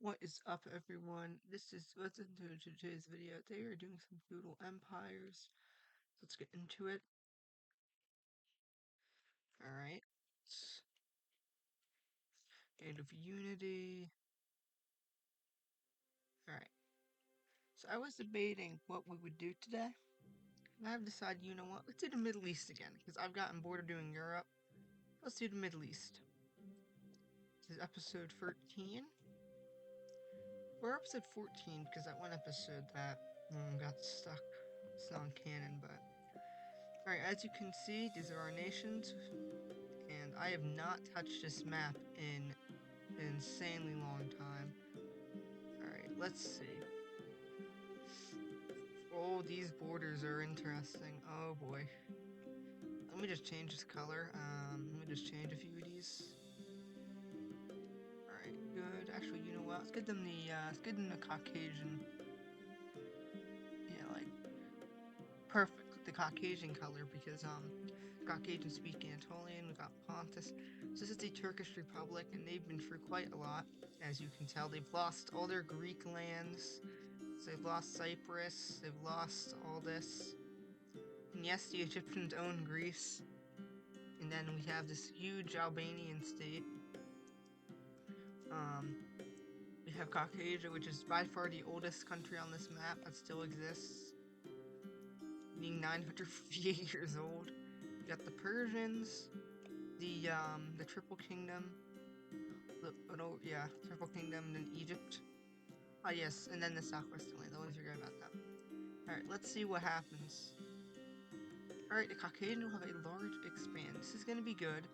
What is up, everyone? Let's into today's video. They are doing some Doodle empires. Let's get into it. Alright. End of Unity. Alright. So I was debating what we would do today. And I've decided, you know what? Let's do the Middle East again. Because I've gotten bored of doing Europe. Let's do the Middle East. This is episode 13. Or episode 14, because that one episode that got stuck. It's non-canon, but... Alright, as you can see, these are our nations. And I have not touched this map in an insanely long time. Alright, let's see. Oh, these borders are interesting. Oh boy. Let me just change this color. Let me just change a few of these. Alright, good. Actually, you know what? Let's get them the Caucasian. Yeah, like, perfect. The Caucasian color, because, Caucasians speak Anatolian, we've got Pontus. So this is the Turkish Republic, and they've been through quite a lot. As you can tell, they've lost all their Greek lands. So they've lost Cyprus, they've lost all this. And yes, the Egyptians own Greece. And then we have this huge Albanian state. We have Caucasia, which is by far the oldest country on this map that still exists, being 958 years old. We got the Persians, the Triple Kingdom, Triple Kingdom, then Egypt. Ah yes, and then the Southwestern lands. I always forget about that. Alright, let's see what happens. Alright, the Caucasian will have a large expand. This is going to be good.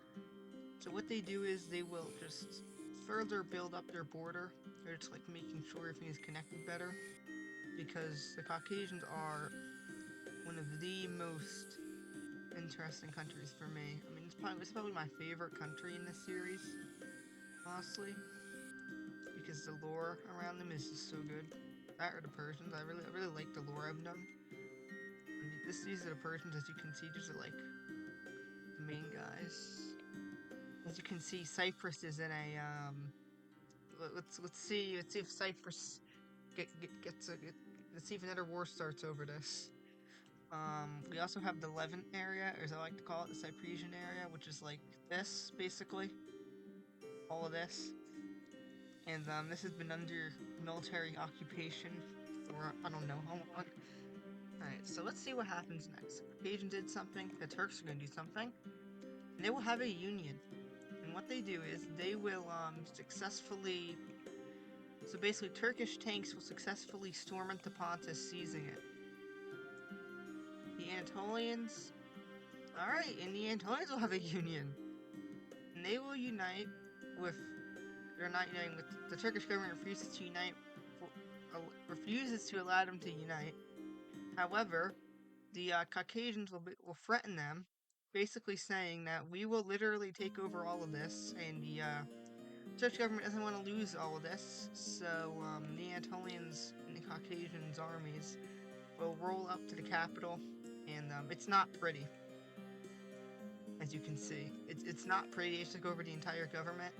So what they do is they will just further build up their border. They're just like making sure everything is connected better. Because the Caucasians are one of the most interesting countries for me. I mean, it's probably my favorite country in this series, honestly. Because the lore around them is just so good. That or the Persians. I really like the lore of them. These are the Persians, as you can see. These are like the main guys. As you can see, Cyprus is in a let's see if Cyprus let's see if another war starts over this. We also have the Levant area, or as I like to call it, the Cypresian area, which is like this basically, all of this. And this has been under military occupation for I don't know how long. Alright, so let's see what happens next. The Caucasians did something, the Turks are gonna do something, and they will have a union. And what they do is they will successfully. So basically, Turkish tanks will successfully storm into Pontus, seizing it. The Anatolians. Alright, and the Anatolians will have a union. And they will unite with. They're not uniting with. The Turkish government refuses to unite. Refuses to allow them to unite. However, the Caucasians will threaten them, basically saying that we will literally take over all of this, and the Turkish government doesn't want to lose all of this, so the Anatolians and the Caucasians' armies will roll up to the capital, and it's not pretty, as you can see. It's not pretty. They took over the entire government.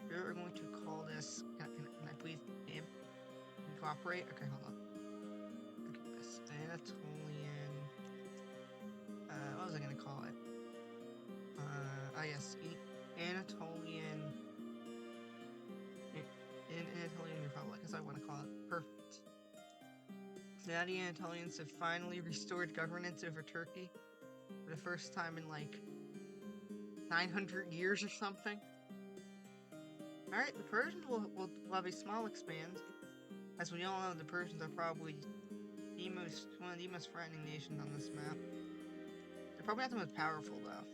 We're going to call this. Can I please name? Cooperate? Okay, hold on. Look at this. Anatolian. What was I gonna call it? Yes, Anatolian. Anatolian Republic, as I want to call it. Perfect. Now the Anatolians have finally restored governance over Turkey for the first time in like 900 years or something. Alright, the Persians will have a small expand. As we all know, the Persians are probably one of the most threatening nations on this map. They're probably not the most powerful, though.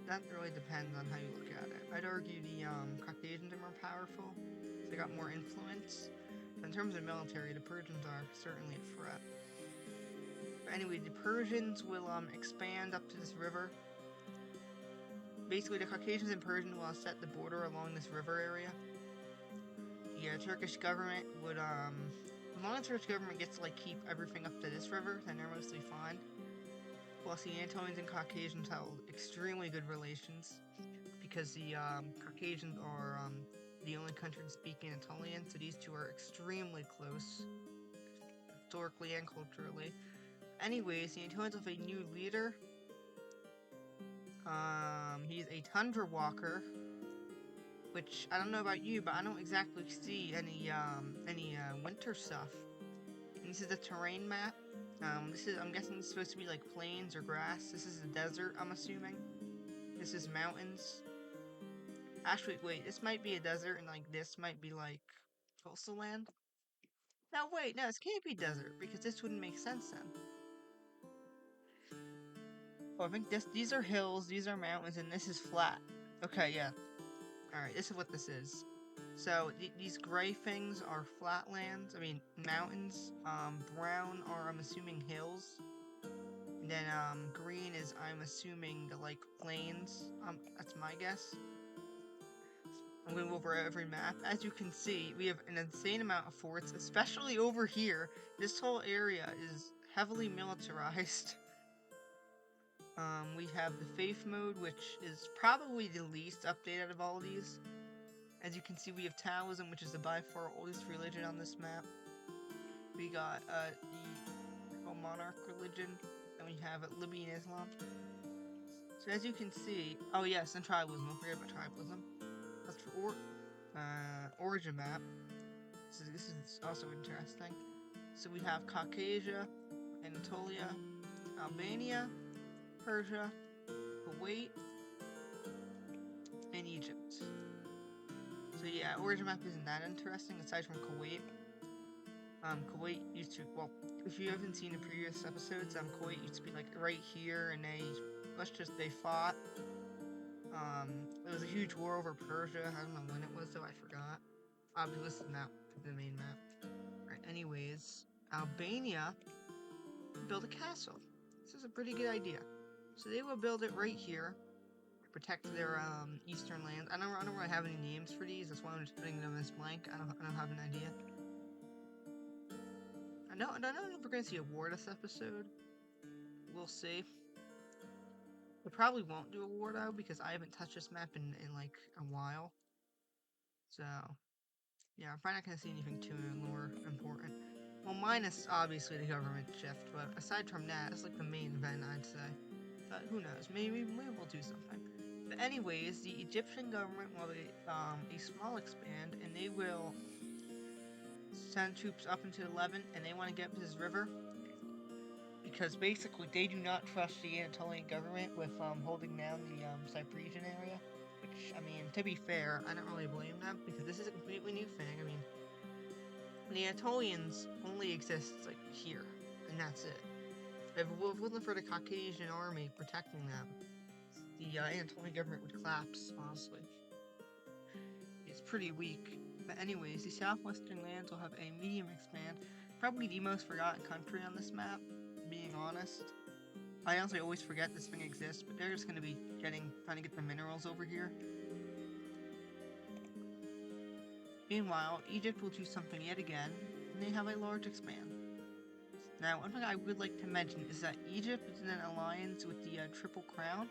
That really depends on how you look at it. I'd argue the Caucasians are more powerful. They got more influence. But in terms of military, the Persians are certainly a threat. But anyway, the Persians will expand up to this river. Basically, the Caucasians and Persians will set the border along this river area. The Turkish government would, as long as the Turkish government gets to, like, keep everything up to this river, then they're mostly fine. Plus, the Anatolians and Caucasians have extremely good relations, because the Caucasians are, the only country to speak Anatolian, so these two are extremely close, historically and culturally. Anyways, the Anatolians have a new leader. He's a tundra walker, which I don't know about you, but I don't exactly see any winter stuff. And this is the terrain map. I'm guessing this is supposed to be like plains or grass. This is the desert, I'm assuming. This is mountains. Actually, wait, this might be a desert, and like this might be like coastal land. No, wait, no, this can't be desert because this wouldn't make sense then. Oh, I think these are hills, these are mountains, and this is flat. Okay, yeah. All right, this is what this is. So these gray things are flatlands. I mean mountains. Brown are, I'm assuming, hills. And then green is, I'm assuming, the like plains. That's my guess. I'm going over every map. As you can see, we have an insane amount of forts, especially over here. This whole area is heavily militarized. We have the faith mode, which is probably the least updated of all these. As you can see, we have Taoism, which is the by far oldest religion on this map. We got the monarch religion, and we have Libyan Islam. So as you can see, oh yes, and tribalism. Don't forget about tribalism. That's for origin map. This is also interesting. So we have Caucasia, Anatolia, Albania, Persia, Kuwait, and Egypt. So yeah, origin map isn't that interesting aside from Kuwait. Kuwait used to, well, if you haven't seen the previous episodes, Kuwait used to be like right here, and they fought. It was a huge war over Persia. I don't know when it was, though, I forgot. I'll be listing that to the main map. Alright, anyways, Albania build a castle. This is a pretty good idea. So they will build it right here to protect their eastern lands. I don't really have any names for these. That's why I'm just putting them as blank. I don't have an idea. I don't know if we're gonna see a war this episode. We'll see. We probably won't do a war though because I haven't touched this map in like a while. So yeah, I'm probably not gonna see anything too more important. Well, minus obviously the government shift, but aside from that, it's like the main event, I'd say. But who knows? Maybe we'll do something. But anyways, the Egyptian government will a small expand, and they will send troops up into the Levant, and they want to get to this river because basically they do not trust the Anatolian government with holding down the Cypresian area. Which, I mean, to be fair, I don't really blame them because this is a completely new thing. I mean, the Anatolians only exist like here, and that's it. If it wasn't for the Caucasian army protecting them, the Anatolian government would collapse, honestly. It's pretty weak. But anyways, the southwestern lands will have a medium expand, probably the most forgotten country on this map, being honest. I honestly always forget this thing exists, but they're just going to be trying to get the minerals over here. Meanwhile, Egypt will do something yet again, and they have a large expand. Now, one thing I would like to mention is that Egypt is in an alliance with the Triple Crown.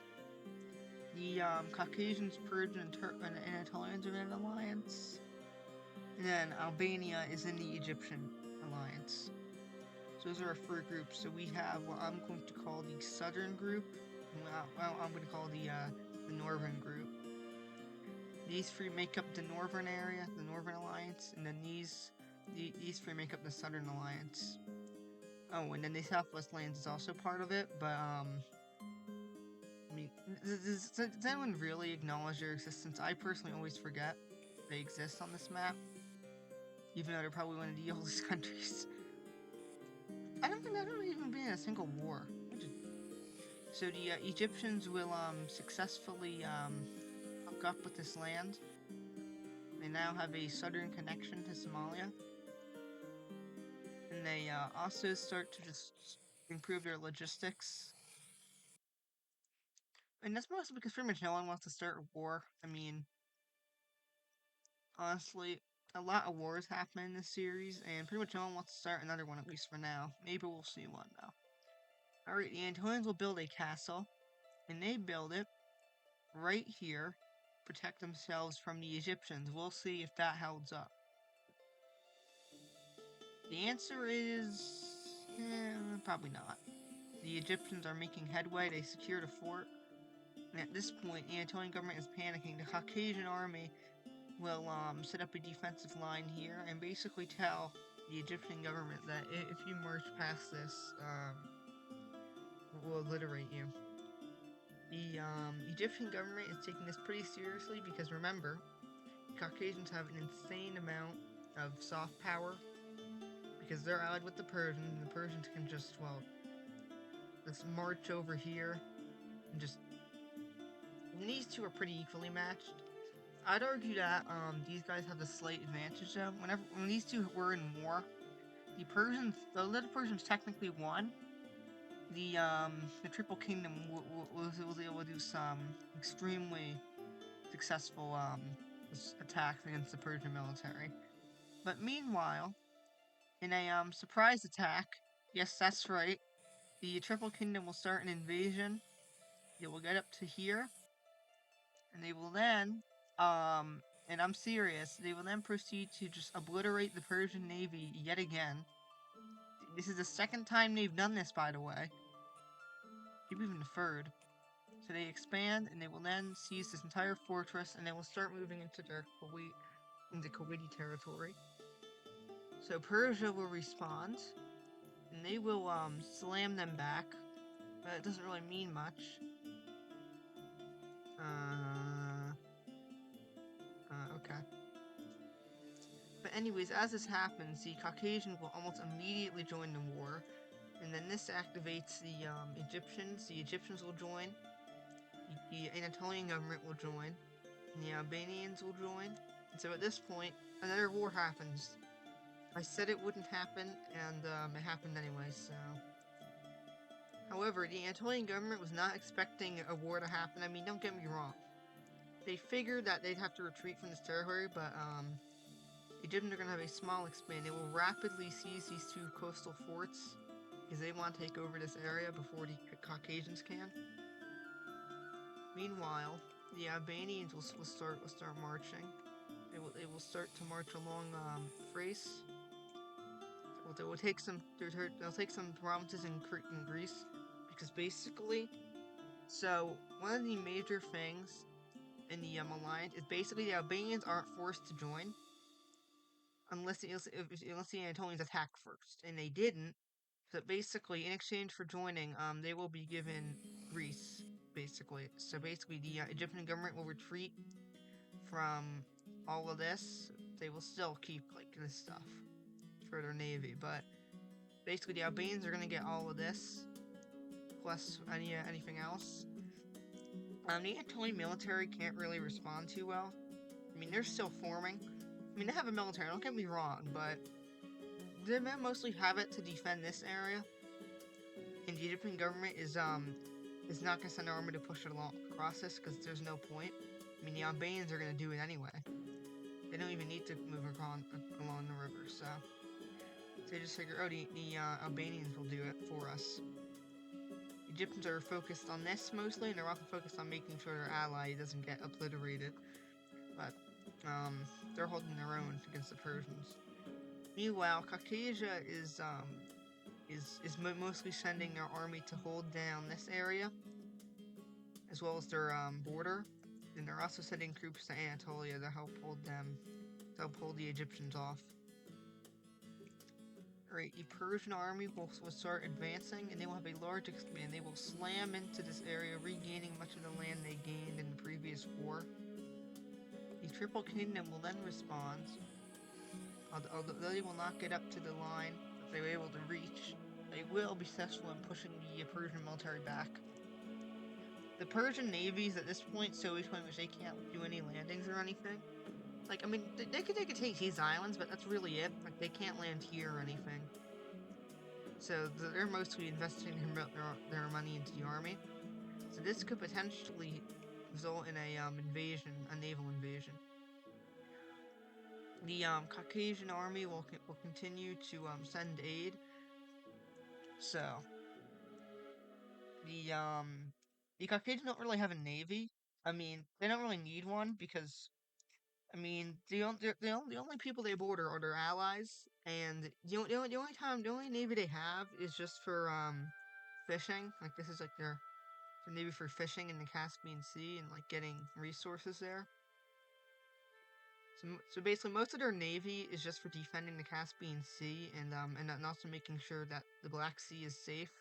The Caucasians, Persian, and Anatolians are in an alliance. And then Albania is in the Egyptian alliance. So those are our three groups. So we have what I'm going to call the Southern group. Well, I'm going to call the Northern group. These three make up the Northern area, the Northern Alliance, and then these three make up the Southern Alliance. Oh, and then the Southwest Lands is also part of it, but I mean, does anyone really acknowledge their existence? I personally always forget they exist on this map, even though they're probably one of the oldest countries. I don't think they've ever even been in a single war. So the Egyptians will successfully hook up with this land. They now have a southern connection to Somalia, and they also start to just improve their logistics. And that's mostly because pretty much no one wants to start a war. I mean, honestly, a lot of wars happen in this series, and pretty much no one wants to start another one, at least for now. Maybe we'll see one, though. Alright, the Antonians will build a castle, and they build it right here, protect themselves from the Egyptians. We'll see if that holds up. The answer is probably not. The Egyptians are making headway. They secured a fort. And at this point, the Anatolian government is panicking. The Caucasian army will set up a defensive line here and basically tell the Egyptian government that if you march past this, we'll obliterate you. The Egyptian government is taking this pretty seriously because remember, Caucasians have an insane amount of soft power because they're allied with the Persians, and the Persians can just, well, just march over here and just. And these two are pretty equally matched. I'd argue that these guys have a slight advantage though. When these two were in war, the Little Persians technically won. The Triple Kingdom was able to do some extremely successful attacks against the Persian military. But meanwhile, in a surprise attack, yes, that's right, the Triple Kingdom will start an invasion. They will get up to here, and they will then, and I'm serious, they will then proceed to just obliterate the Persian navy yet again. This is the second time they've done this, by the way. Maybe even the third. So they expand, and they will then seize this entire fortress, and they will start moving into their Kuwaiti territory. So Persia will respond, and they will slam them back, but it doesn't really mean much. Okay. But anyways, as this happens, the Caucasians will almost immediately join the war, and then this activates the Egyptians. The Egyptians will join, the Anatolian government will join, and the Albanians will join. And so at this point, another war happens. I said it wouldn't happen, and it happened anyway, so. However, the Anatolian government was not expecting a war to happen. I mean, don't get me wrong. They figured that they'd have to retreat from this territory, but the Egyptians are going to have a small expand. They will rapidly seize these two coastal forts because they want to take over this area before the Caucasians can. Meanwhile, the Albanians will start marching. They will start to march along Thrace. They will take some. They'll take some provinces in Greece because basically, so one of the major things in the alliance is basically the Albanians aren't forced to join unless the Anatolians attack first, and they didn't. So basically, in exchange for joining, they will be given Greece, basically. So basically, the Egyptian government will retreat from all of this. They will still keep, like, this stuff for their navy, but basically the Albanians are going to get all of this, plus anything else. The Anatolian military can't really respond too well. I mean, they're still forming. I mean, they have a military, don't get me wrong, but they mostly have it to defend this area. And the Egyptian government is not going to send an army to push it across this because there's no point. I mean, the Albanians are going to do it anyway. They don't even need to move along the river, so they just figure, oh, the Albanians will do it for us. Egyptians are focused on this mostly, and they're also focused on making sure their ally doesn't get obliterated. But they're holding their own against the Persians. Meanwhile, Caucasia is mostly sending their army to hold down this area, as well as their border, and they're also sending troops to Anatolia to help hold the Egyptians off. Alright, the Persian army will start advancing, and they will have a large expand. They will slam into this area, regaining much of the land they gained in the previous war. The Triple Kingdom will then respond, although they will not get up to the line that they were able to reach. They will be successful in pushing the Persian military back. The Persian navies at this point, so each point which they can't do any landings or anything. Like, I mean, they could take these islands, but that's really it. Like, they can't land here or anything. So they're mostly investing their money into the army. So this could potentially result in a naval invasion. The Caucasian army will continue to send aid. So the Caucasians don't really have a navy. I mean, they don't really need one because I mean, the only people they border are their allies, and the only navy they have is just for fishing. Like this is like their navy for fishing in the Caspian Sea and like getting resources there. So basically, most of their navy is just for defending the Caspian Sea and also making sure that the Black Sea is safe.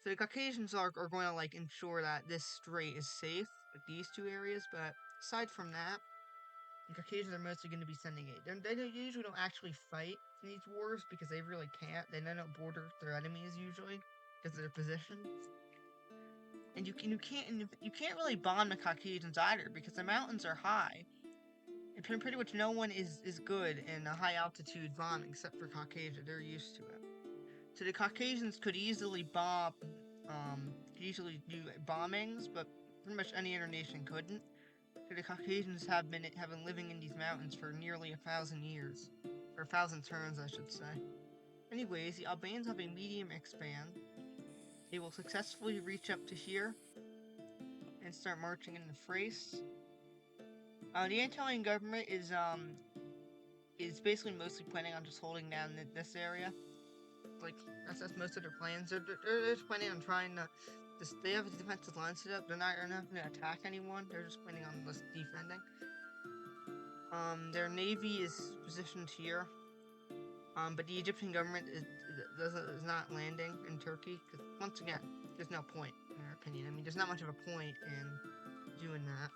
So the Caucasians are going to like ensure that this strait is safe, like these two areas. But aside from that, the Caucasians are mostly going to be sending aid. They usually don't actually fight in these wars because they really can't. They don't border their enemies usually because of their position. And you can't really bomb the Caucasians either because the mountains are high. And pretty much no one is good in a high altitude bombing except for Caucasia. They're used to it. So the Caucasians could easily could easily do bombings, but pretty much any other nation couldn't. So the Caucasians have been living in these mountains for nearly 1,000 years, or 1,000 turns, I should say. Anyways, the Albanians have a medium expand. They will successfully reach up to here and start marching into Thrace. The Anatolian government is basically mostly planning on just holding down this area. Like that's most of their plans. They're just planning on trying to. They have a defensive line set up. They're not going to attack anyone. They're just planning on just defending. Their navy is positioned here. But the Egyptian government is not landing in Turkey because once again, there's no point in our opinion. I mean, there's not much of a point in doing that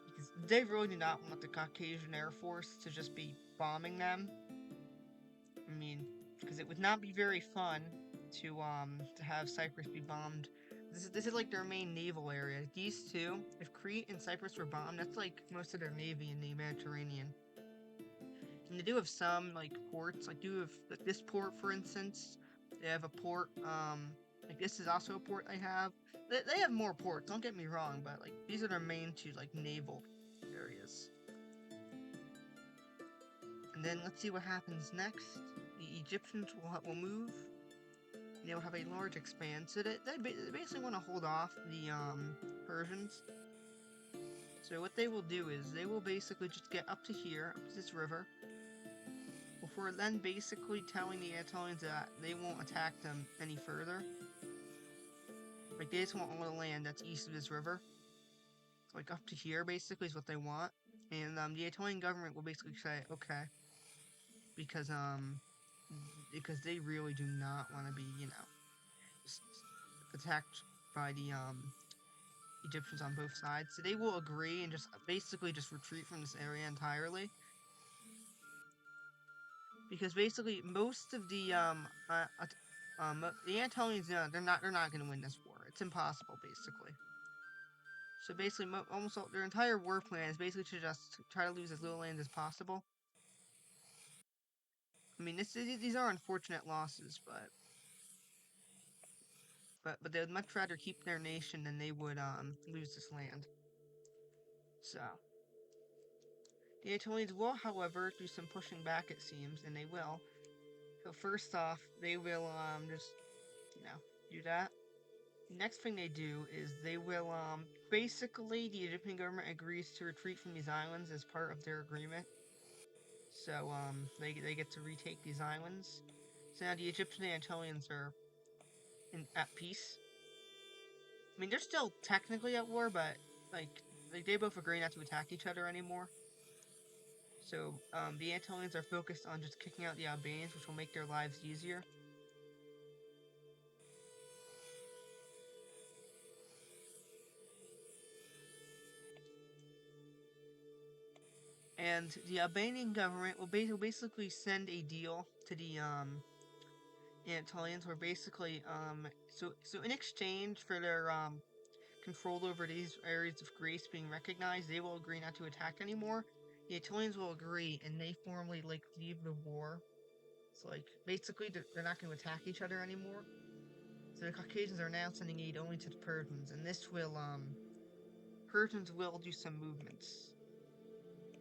because they really do not want the Caucasian Air Force to just be bombing them. I mean, because it would not be very fun to have Cyprus be bombed. This is like their main naval area. These two, if Crete and Cyprus were bombed, that's like most of their navy in the Mediterranean. And they do have some like ports. Like do have like this port, for instance. They have a port. Like this is also a port they have. They have more ports. Don't get me wrong, but like these are their main two like naval areas. And then let's see what happens next. The Egyptians will move. They'll have a large expand. So they basically want to hold off the Persians. So what they will do is they will basically just get up to here, up to this river, before then basically telling the Anatolians that they won't attack them any further. Like they just want all the land that's east of this river. So, like up to here basically is what they want. And the Anatolian government will basically say, okay, because because they really do not want to be, just attacked by the Egyptians on both sides. So they will agree and just basically just retreat from this area entirely. Because basically most of the Anatolians, they're not going to win this war. It's impossible basically. So basically almost their entire war plan is basically to just try to lose as little land as possible. I mean, these are unfortunate losses, but they would much rather keep their nation than they would lose this land. So the Anatolians will, however, do some pushing back, it seems, and they will. So first off, they will just do that. Next thing they do is they will basically the Egyptian government agrees to retreat from these islands as part of their agreement. So they get to retake these islands. So now the Egyptian and Anatolians are at peace. I mean, they're still technically at war, but like they both agree not to attack each other anymore. So the Anatolians are focused on just kicking out the Albanians, which will make their lives easier. And the Albanian government will basically send a deal to the Anatolians, where basically so in exchange for their control over these areas of Greece being recognized, they will agree not to attack anymore. The Anatolians will agree, and they formally like leave the war. So like basically they're not going to attack each other anymore. So the Caucasians are now sending aid only to the Persians, and this will Persians will do some movements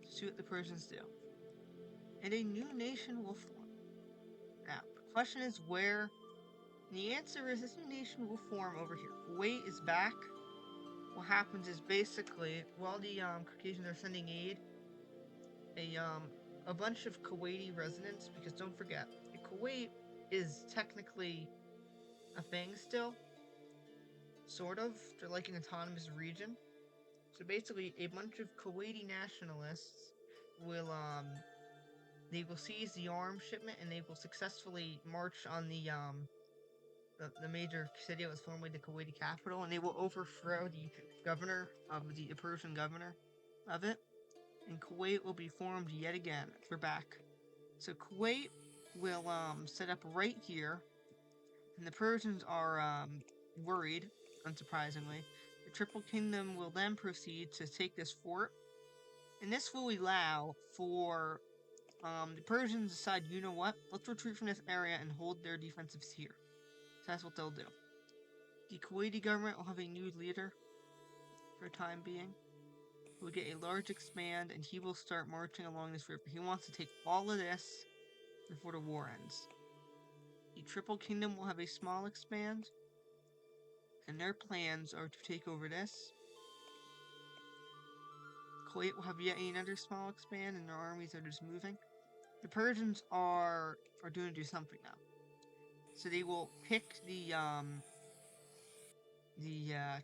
to see what the Persians do, and a new nation will form. Now the question is where. And the answer is this new nation will form over here. Kuwait is back. what happens is basically while the Caucasians are sending aid, a um a bunch of Kuwaiti residents, because don't forget, Kuwait is technically a thing still, sort of. They're like an autonomous region. So basically, a bunch of Kuwaiti nationalists will they will seize the arms shipment and they will successfully march on the major city that was formerly the Kuwaiti capital, and they will overthrow the governor of the Persian governor of it, and Kuwait will be formed yet again. We're back. So Kuwait will set up right here, and the Persians are worried, unsurprisingly. The Triple Kingdom will then proceed to take this fort, and this will allow for the Persians decide, you know what, let's retreat from this area and hold their defensives here. So that's what they'll do. The Kuwaiti government will have a new leader for the time being. We'll get a large expand, and he will start marching along this river. He wants to take all of this before the war ends. The Triple Kingdom will have a small expand, and their plans are to take over this. Kuwait will have yet another small expand, and their armies are just moving. The Persians are going to do something now. So they will pick the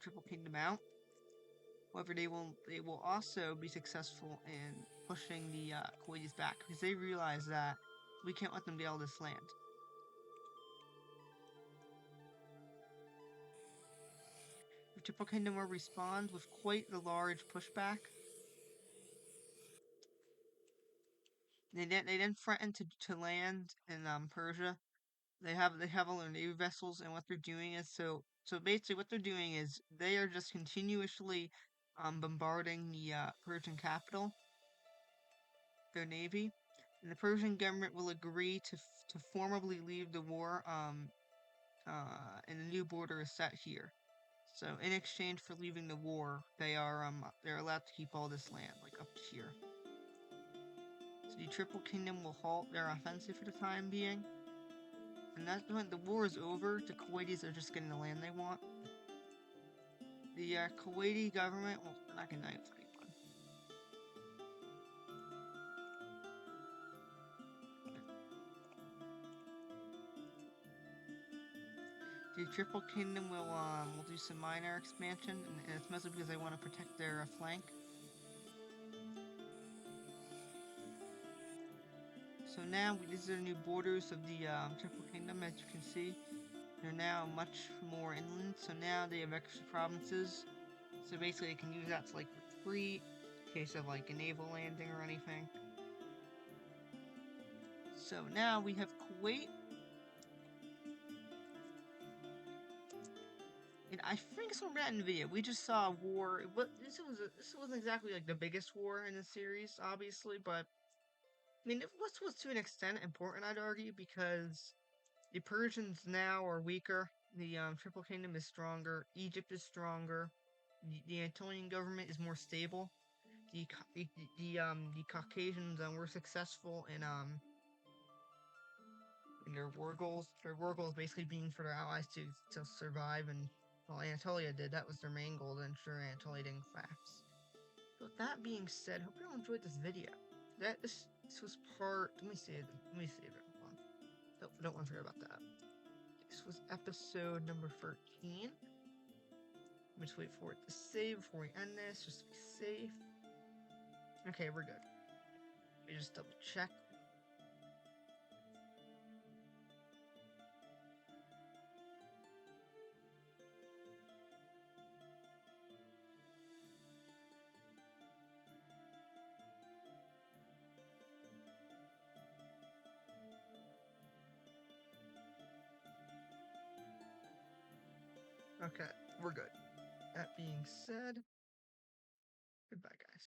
Triple Kingdom out. However, they will also be successful in pushing the Kuwaitis back, because they realize that we can't let them get all this land. The Triple Kingdom will respond with quite the large pushback. They then threaten to land in Persia. They have all their navy vessels, and what they're doing is so basically what they're doing is they are just continuously bombarding the Persian capital, their navy, and the Persian government will agree to formally leave the war and the new border is set here. So in exchange for leaving the war, they're allowed to keep all this land, like up to here. So the Triple Kingdom will halt their offensive for the time being. And that's when the war is over, the Kuwaitis are just getting the land they want. The Kuwaiti government, well, they're not gonna unite with anyone. The Triple Kingdom will do some minor expansion, and it's mostly because they want to protect their flank. So now these are the new borders of the Triple Kingdom, as you can see. They're now much more inland, so now they have extra provinces. So basically, they can use that to like retreat in case of like a naval landing or anything. So now we have Kuwait. And I think someone read in the video. We just saw a war. But this wasn't exactly like the biggest war in the series, obviously, but I mean, it was to an extent important, I'd argue, because the Persians now are weaker. The Triple Kingdom is stronger. Egypt is stronger. The Anatolian government is more stable. The Caucasians were successful in their war goals. Their war goals basically being for their allies to survive, and well, Anatolia did. That was their main goal, to ensure Anatolia didn't collapse. So with that being said, hope you all enjoyed this video. This was part. Let me save it. Hold on. Don't want to forget about that. This was episode number 13. Let me just wait for it to save before we end this, just to be safe. Okay, we're good. Let me just double check. Okay, we're good. That being said, goodbye, guys.